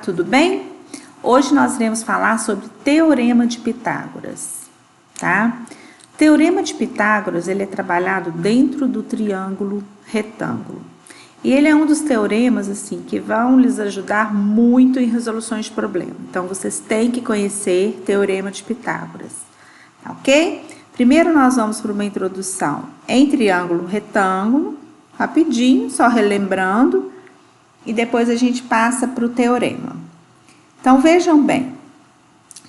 tudo bem? Hoje nós iremos falar sobre Teorema de Pitágoras, tá? Teorema de Pitágoras, ele é trabalhado dentro do triângulo retângulo. E ele é um dos teoremas, assim, que vão lhes ajudar muito em resoluções de problema. Então, vocês têm que conhecer Teorema de Pitágoras, ok? Primeiro, nós vamos para uma introdução em triângulo retângulo, rapidinho, só relembrando, e depois a gente passa para o teorema. Então, vejam bem,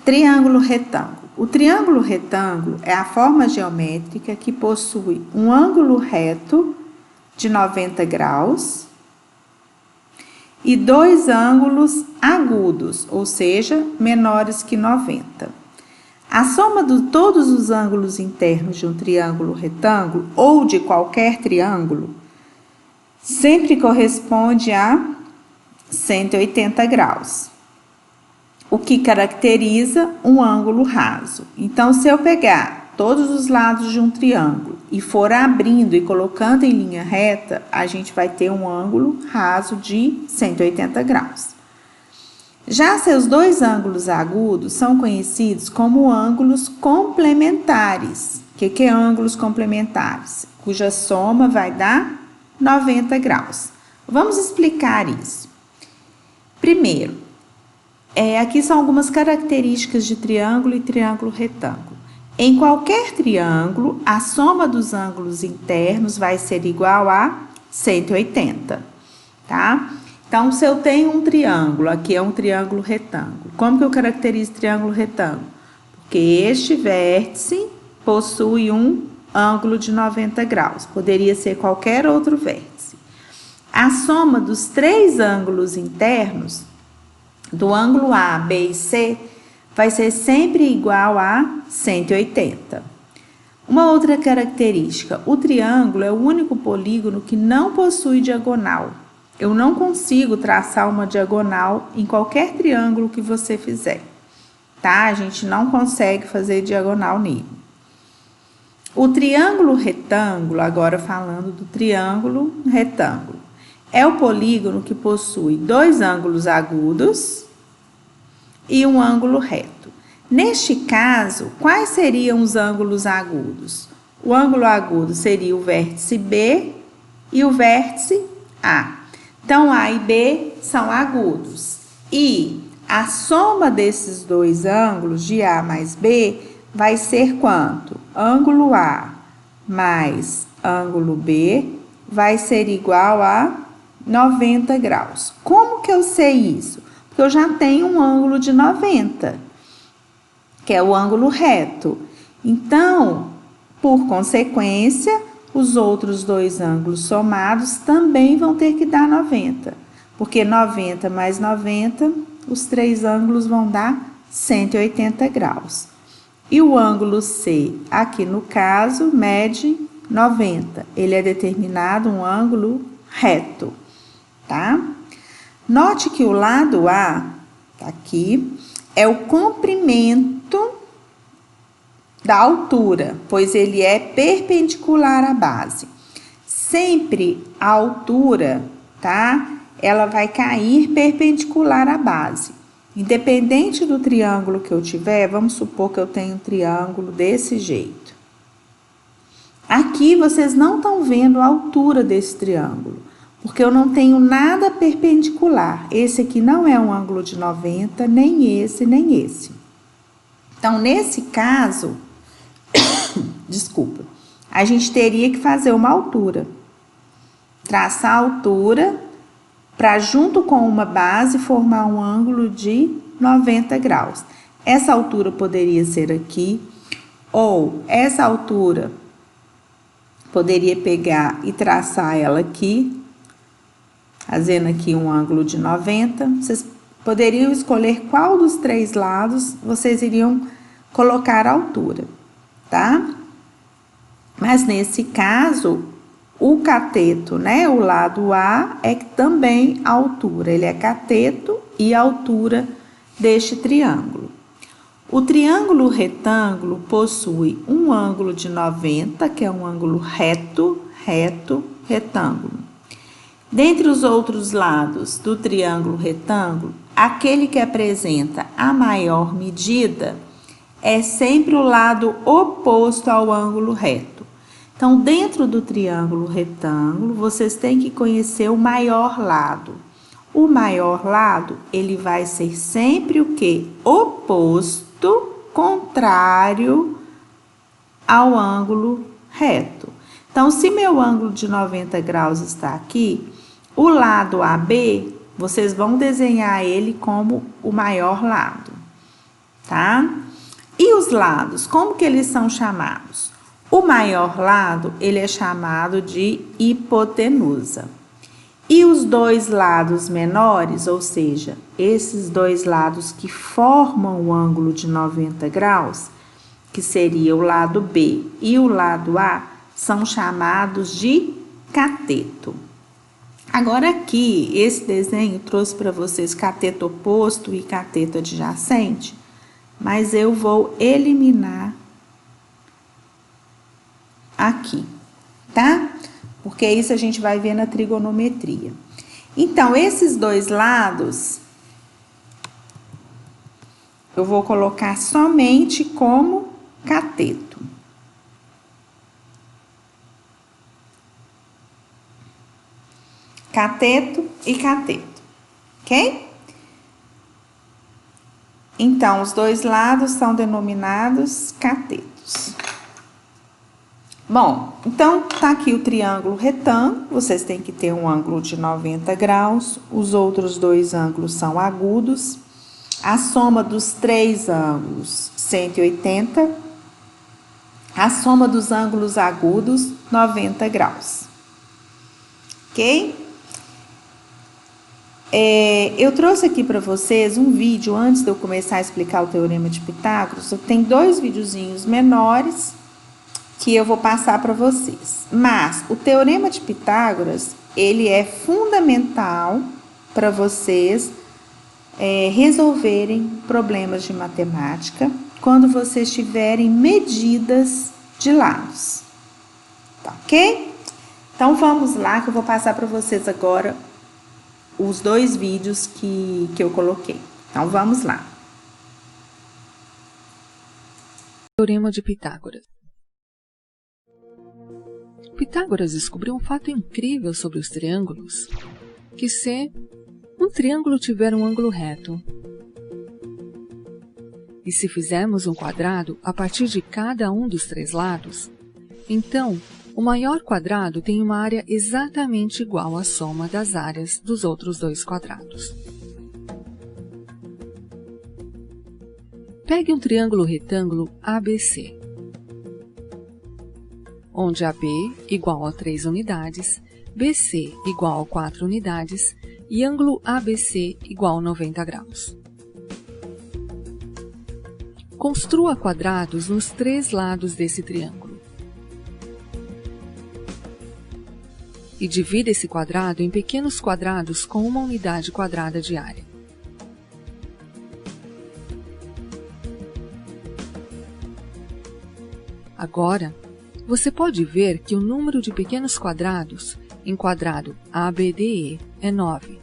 triângulo retângulo. O triângulo retângulo é a forma geométrica que possui um ângulo reto de 90 graus e dois ângulos agudos, ou seja, menores que 90. A soma de todos os ângulos internos de um triângulo retângulo ou de qualquer triângulo sempre corresponde a 180 graus, o que caracteriza um ângulo raso. Então, se eu pegar todos os lados de um triângulo e for abrindo e colocando em linha reta, a gente vai ter um ângulo raso de 180 graus. Já seus dois ângulos agudos são conhecidos como ângulos complementares. O que é ângulos complementares? Cuja soma vai dar 90 graus. Vamos explicar isso. Primeiro, aqui são algumas características de triângulo e triângulo retângulo. Em qualquer triângulo, a soma dos ângulos internos vai ser igual a 180, tá? Então, se eu tenho um triângulo, aqui é um triângulo retângulo. Como que eu caracterizo triângulo retângulo? Porque este vértice possui um ângulo de 90 graus. Poderia ser qualquer outro vértice. A soma dos três ângulos internos, do ângulo A, B e C, vai ser sempre igual a 180. Uma outra característica, o triângulo é o único polígono que não possui diagonal. Eu não consigo traçar uma diagonal em qualquer triângulo que você fizer, tá? A gente não consegue fazer diagonal nele. O triângulo retângulo, agora falando do triângulo retângulo, é o polígono que possui dois ângulos agudos e um ângulo reto. Neste caso, quais seriam os ângulos agudos? O ângulo agudo seria o vértice B e o vértice A. Então, A e B são agudos. E a soma desses dois ângulos, de A mais B, vai ser quanto? Ângulo A mais ângulo B vai ser igual a 90 graus. Como que eu sei isso? Porque eu já tenho um ângulo de 90, que é o ângulo reto. Então, por consequência, os outros dois ângulos somados também vão ter que dar 90. Porque 90 mais 90, os três ângulos vão dar 180 graus. E o ângulo C, aqui no caso, mede 90. Ele é determinado um ângulo reto, tá? Note que o lado A, aqui, é o comprimento da altura, pois ele é perpendicular à base. Sempre a altura, tá? Ela vai cair perpendicular à base. Independente do triângulo que eu tiver, vamos supor que eu tenho um triângulo desse jeito. Aqui vocês não estão vendo a altura desse triângulo, porque eu não tenho nada perpendicular. Esse aqui não é um ângulo de 90, nem esse, nem esse. Então, nesse caso, desculpa, a gente teria que fazer uma altura. Traçar a altura para, junto com uma base, formar um ângulo de 90 graus. Essa altura poderia ser aqui, ou essa altura poderia pegar e traçar ela aqui, fazendo aqui um ângulo de 90. Vocês poderiam escolher qual dos três lados vocês iriam colocar a altura, tá? Mas nesse caso, o cateto, né, o lado A, é também a altura. Ele é cateto e a altura deste triângulo. O triângulo retângulo possui um ângulo de 90, que é um ângulo reto, retângulo. Dentre os outros lados do triângulo retângulo, aquele que apresenta a maior medida é sempre o lado oposto ao ângulo reto. Então, dentro do triângulo retângulo, vocês têm que conhecer o maior lado. O maior lado, ele vai ser sempre o quê? Oposto, contrário ao ângulo reto. Então, se meu ângulo de 90 graus está aqui, o lado AB, vocês vão desenhar ele como o maior lado, tá? E os lados, como que eles são chamados? O maior lado, ele é chamado de hipotenusa. E os dois lados menores, ou seja, esses dois lados que formam o ângulo de 90 graus, que seria o lado B e o lado A, são chamados de cateto. Agora aqui, esse desenho trouxe para vocês cateto oposto e cateto adjacente, mas eu vou eliminar aqui, tá? Porque isso a gente vai ver na trigonometria. Então, esses dois lados, eu vou colocar somente como cateto. Cateto e cateto, ok? Então, os dois lados são denominados catetos. Bom, então, tá aqui o triângulo retângulo, vocês têm que ter um ângulo de 90 graus, os outros dois ângulos são agudos, a soma dos três ângulos, 180, a soma dos ângulos agudos, 90 graus, ok? Eu trouxe aqui para vocês um vídeo, antes de eu começar a explicar o Teorema de Pitágoras, eu tenho dois videozinhos menores, que eu vou passar para vocês. Mas o Teorema de Pitágoras, ele é fundamental para vocês resolverem problemas de matemática quando vocês tiverem medidas de lados. Tá, ok? Então, vamos lá que eu vou passar para vocês agora os dois vídeos que eu coloquei. Então, vamos lá. Teorema de Pitágoras. Pitágoras descobriu um fato incrível sobre os triângulos, que se um triângulo tiver um ângulo reto, e se fizermos um quadrado a partir de cada um dos três lados, então o maior quadrado tem uma área exatamente igual à soma das áreas dos outros dois quadrados. Pegue um triângulo retângulo ABC, onde AB igual a 3 unidades, BC igual a 4 unidades e ângulo ABC igual a 90 graus. Construa quadrados nos três lados desse triângulo. E divida esse quadrado em pequenos quadrados com uma unidade quadrada de área. Agora, você pode ver que o número de pequenos quadrados em quadrado ABDE é 9.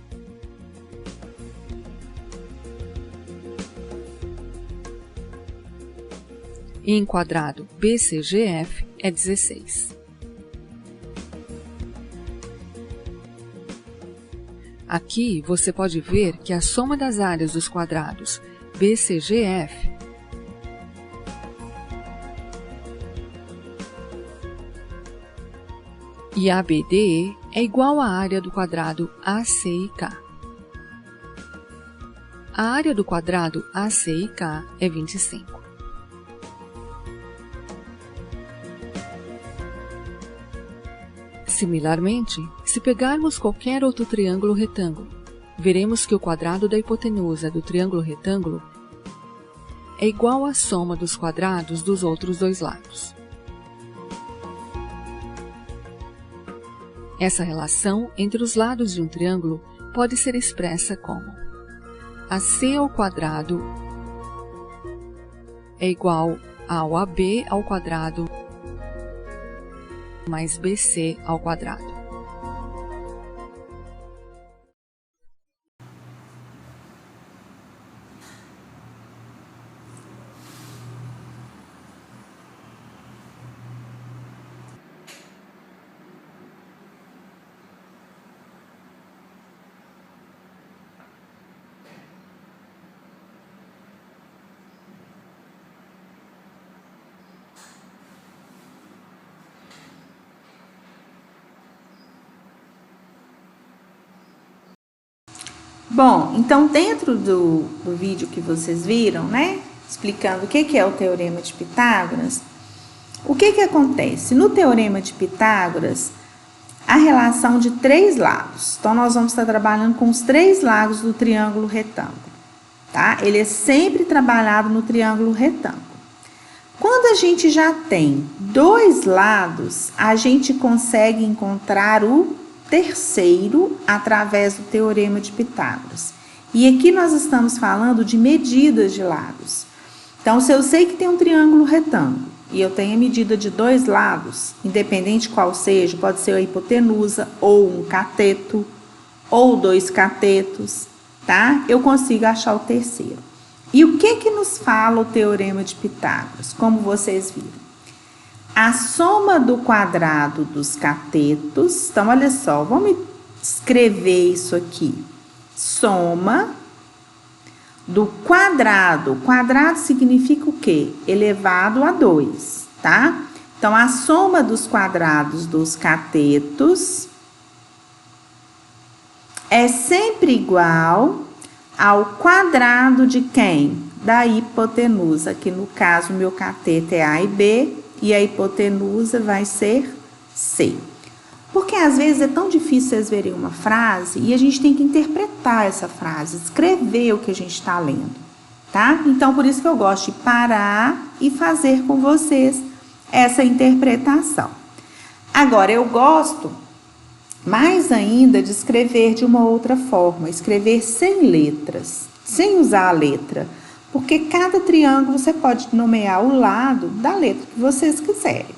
E em quadrado BCGF é 16. Aqui você pode ver que a soma das áreas dos quadrados BCGF e ABDE é igual à área do quadrado ACIK. A área do quadrado ACIK é 25. Similarmente, se pegarmos qualquer outro triângulo retângulo, veremos que o quadrado da hipotenusa do triângulo retângulo é igual à soma dos quadrados dos outros dois lados. Essa relação entre os lados de um triângulo pode ser expressa como AC ao quadrado é igual ao AB ao quadrado mais BC ao quadrado. Bom, então dentro do vídeo que vocês viram, né, explicando o que é o Teorema de Pitágoras, o que acontece? No Teorema de Pitágoras, a relação de 3 lados. Então, nós vamos estar trabalhando com os 3 lados do triângulo retângulo, tá? Ele é sempre trabalhado no triângulo retângulo. Quando a gente já tem 2 lados, a gente consegue encontrar o terceiro através do Teorema de Pitágoras. E aqui nós estamos falando de medidas de lados. Então, se eu sei que tem um triângulo retângulo e eu tenho a medida de 2 lados, independente qual seja, pode ser a hipotenusa ou um cateto ou 2 catetos, tá? Eu consigo achar o terceiro. E o que nos fala o Teorema de Pitágoras? Como vocês viram? A soma do quadrado dos catetos, então olha só, vamos escrever isso aqui. Soma do quadrado. Quadrado significa o quê? Elevado a 2, tá? Então, a soma dos quadrados dos catetos é sempre igual ao quadrado de quem? Da hipotenusa, que no caso, meu cateto é A e B, e a hipotenusa vai ser C. Porque às vezes é tão difícil vocês verem uma frase e a gente tem que interpretar essa frase, escrever o que a gente está lendo, tá? Então, por isso que eu gosto de parar e fazer com vocês essa interpretação. Agora, eu gosto mais ainda de escrever de uma outra forma, escrever sem letras, sem usar a letra. Porque cada triângulo você pode nomear o lado da letra que vocês quiserem,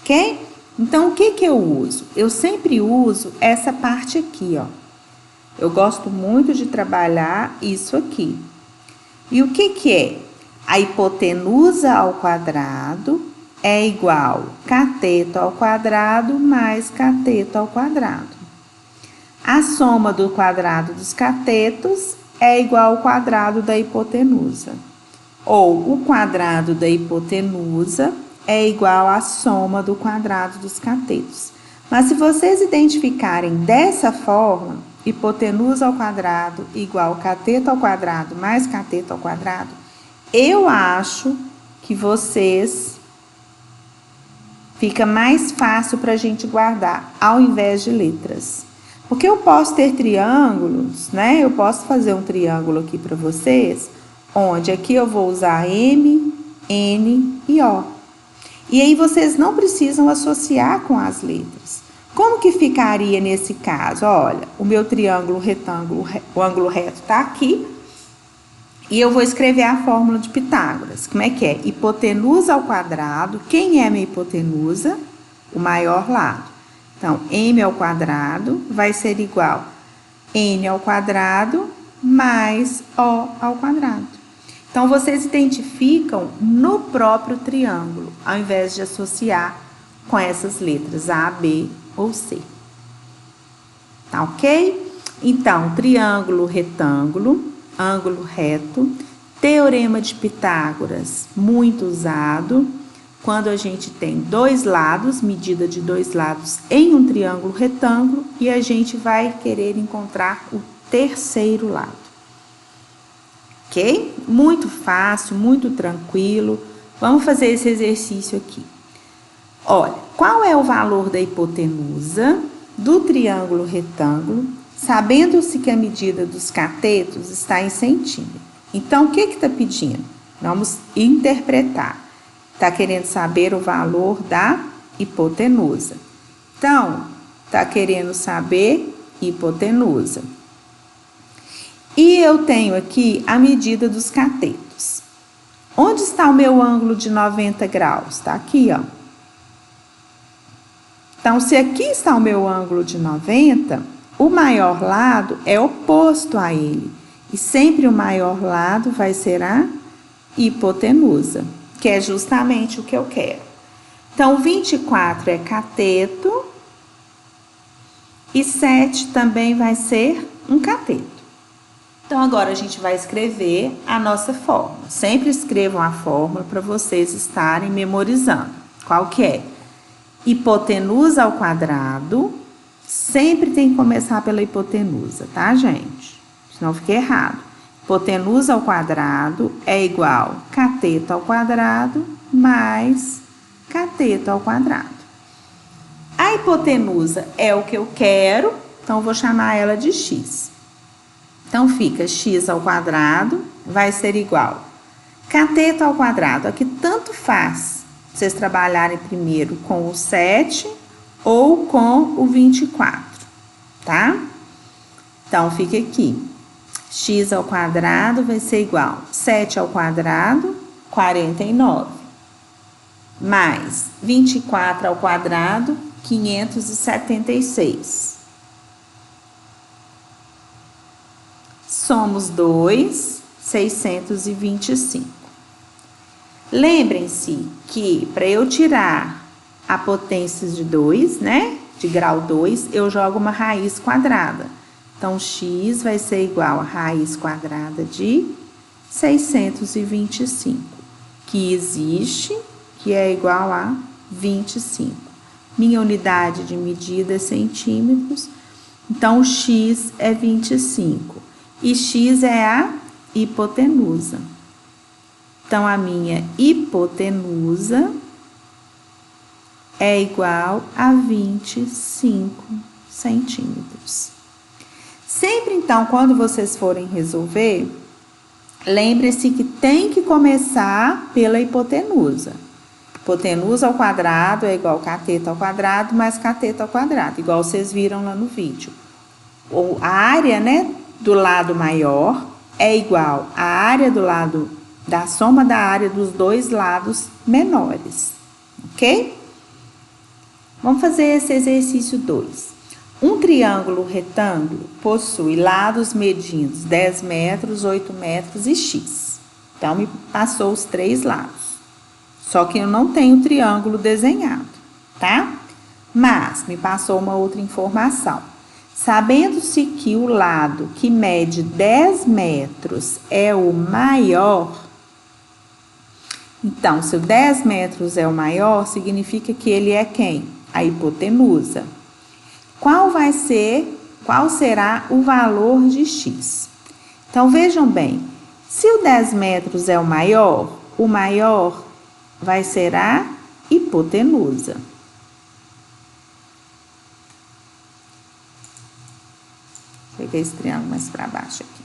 ok? Então, o que eu uso? Eu sempre uso essa parte aqui, ó. Eu gosto muito de trabalhar isso aqui. E o que é? A hipotenusa ao quadrado é igual cateto ao quadrado mais cateto ao quadrado. A soma do quadrado dos catetos é igual ao quadrado da hipotenusa. Ou o quadrado da hipotenusa é igual à soma do quadrado dos catetos. Mas se vocês identificarem dessa forma, hipotenusa ao quadrado igual cateto ao quadrado mais cateto ao quadrado, eu acho que vocês fica mais fácil para a gente guardar, ao invés de letras. Porque eu posso ter triângulos, né? Eu posso fazer um triângulo aqui para vocês, onde aqui eu vou usar M, N e O. E aí vocês não precisam associar com as letras. Como que ficaria nesse caso? Olha, o meu triângulo retângulo, o ângulo reto está aqui. E eu vou escrever a fórmula de Pitágoras. Como é que é? Hipotenusa ao quadrado. Quem é minha hipotenusa? O maior lado. Então, M ao quadrado vai ser igual a N ao quadrado mais O ao quadrado. Então, vocês identificam no próprio triângulo, ao invés de associar com essas letras A, B ou C. Tá ok? Então, triângulo, retângulo, ângulo reto, Teorema de Pitágoras, muito usado. Quando a gente tem 2 lados, medida de 2 lados em um triângulo retângulo, e a gente vai querer encontrar o terceiro lado. Ok? Muito fácil, muito tranquilo. Vamos fazer esse exercício aqui. Olha, qual é o valor da hipotenusa do triângulo retângulo, sabendo-se que a medida dos catetos está em centímetros? Então, o que está pedindo? Vamos interpretar. Está querendo saber o valor da hipotenusa. Então, está querendo saber hipotenusa. E eu tenho aqui a medida dos catetos. Onde está o meu ângulo de 90 graus? Está aqui, ó. Então, se aqui está o meu ângulo de 90, o maior lado é oposto a ele. E sempre o maior lado vai ser a hipotenusa, que é justamente o que eu quero. Então, 24 é cateto e 7 também vai ser um cateto. Então, agora a gente vai escrever a nossa fórmula. Sempre escrevam a fórmula para vocês estarem memorizando. Qual que é? Hipotenusa ao quadrado, sempre tem que começar pela hipotenusa, tá, gente? senão fica errado. Hipotenusa ao quadrado é igual a cateto ao quadrado mais cateto ao quadrado. A hipotenusa é o que eu quero, então eu vou chamar ela de x. Então fica x ao quadrado vai ser igual a cateto ao quadrado. Aqui tanto faz vocês trabalharem primeiro com o 7 ou com o 24, tá? Então fica aqui. X ao quadrado vai ser igual a 7 ao quadrado, 49. Mais 24 ao quadrado, 576. Somos 2, 625. Lembrem-se que para eu tirar a potência de 2, né, de grau 2, eu jogo uma raiz quadrada. Então, x vai ser igual a raiz quadrada de 625, que existe, que é igual a 25. Minha unidade de medida é centímetros, então, x é 25. E x é a hipotenusa. Então, a minha hipotenusa é igual a 25 centímetros. Sempre, então, quando vocês forem resolver, lembre-se que tem que começar pela hipotenusa. Hipotenusa ao quadrado é igual a cateto ao quadrado mais cateto ao quadrado, igual vocês viram lá no vídeo. A área, né, do lado maior é igual à área do lado da soma da área dos dois lados menores, ok? Vamos fazer esse exercício 2. Um triângulo retângulo possui lados medindo 10 metros, 8 metros e x. Então, me passou os 3 lados. Só que eu não tenho triângulo desenhado, tá? Mas me passou uma outra informação. Sabendo-se que o lado que mede 10 metros é o maior, então, se o 10 metros é o maior, significa que ele é quem? A hipotenusa. Qual será o valor de x? Então, vejam bem, se o 10 metros é o maior vai ser a hipotenusa. Vou pegar esse triângulo mais para baixo aqui.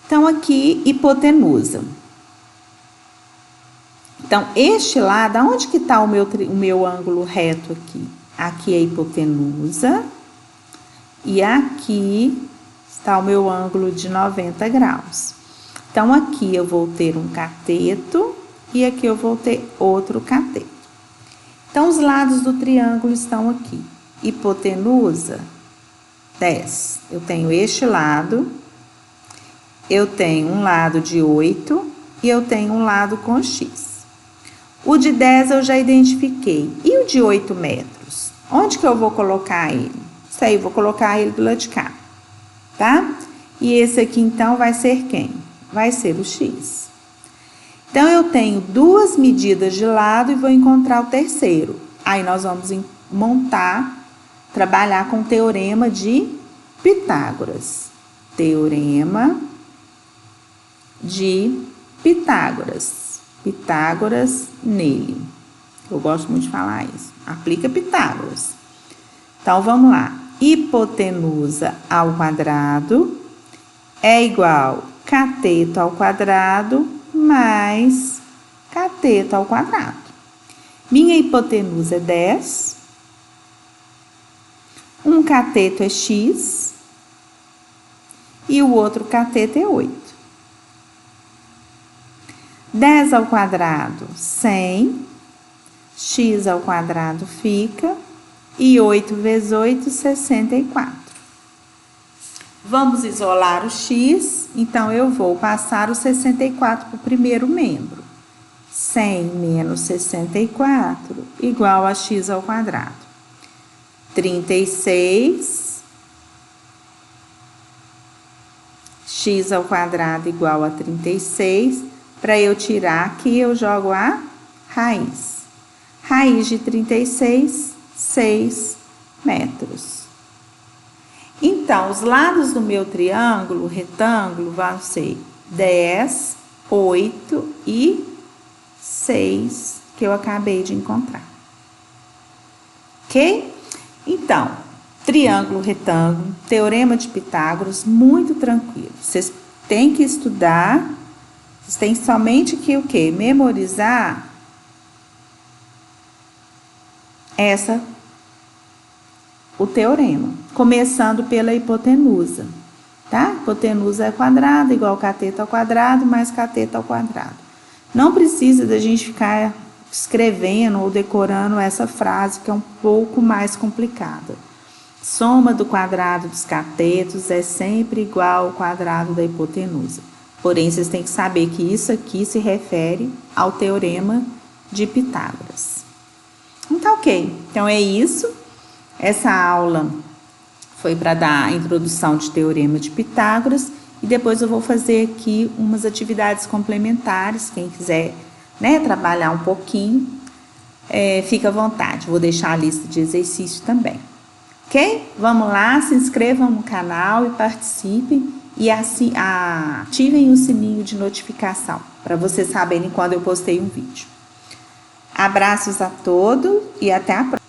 Então, aqui, hipotenusa. Então, este lado, aonde que está o meu ângulo reto aqui? Aqui é a hipotenusa e aqui está o meu ângulo de 90 graus. Então, aqui eu vou ter um cateto e aqui eu vou ter outro cateto. Então, os lados do triângulo estão aqui. Hipotenusa, 10. Eu tenho este lado, eu tenho um lado de 8 e eu tenho um lado com x. O de 10 eu já identifiquei. E o de 8 metros? Onde que eu vou colocar ele? Isso aí, eu vou colocar ele do lado de cá, tá? E esse aqui, então, vai ser quem? Vai ser o x. Então, eu tenho duas medidas de lado e vou encontrar o terceiro. Aí, nós vamos trabalhar com o teorema de Pitágoras. Teorema de Pitágoras. Pitágoras nele. Eu gosto muito de falar isso. Aplica Pitágoras. Então, vamos lá. Hipotenusa ao quadrado é igual a cateto ao quadrado mais cateto ao quadrado. Minha hipotenusa é 10. Um cateto é x. E o outro cateto é 8. 10 ao quadrado, 100. X ao quadrado fica. E 8 vezes 8, 64. Vamos isolar o x. Então, eu vou passar o 64 para o primeiro membro. 100 menos 64 igual a x ao quadrado. 36. X ao quadrado igual a 36. Para eu tirar aqui, eu jogo a raiz. Raiz de 36, 6 metros. Então, Então, os lados do meu triângulo retângulo vão ser 10, 8 e 6, que eu acabei de encontrar. Ok? Então, triângulo retângulo, teorema de Pitágoras, muito tranquilo. Vocês têm que estudar, vocês têm somente que o quê? Memorizar o teorema, começando pela hipotenusa, tá? Hipotenusa é quadrada, igual cateto ao quadrado, mais cateto ao quadrado. Não precisa da gente ficar escrevendo ou decorando essa frase, que é um pouco mais complicada. Soma do quadrado dos catetos é sempre igual ao quadrado da hipotenusa. Porém, vocês têm que saber que isso aqui se refere ao teorema de Pitágoras. Então, ok. Então, é isso. Essa aula foi para dar a introdução de teorema de Pitágoras e depois eu vou fazer aqui umas atividades complementares. Quem quiser, né, trabalhar um pouquinho, fica à vontade. Vou deixar a lista de exercícios também. Ok? Vamos lá, se inscrevam no canal e participem e ativem o sininho de notificação para vocês saberem quando eu postei um vídeo. Abraços a todos e até a próxima.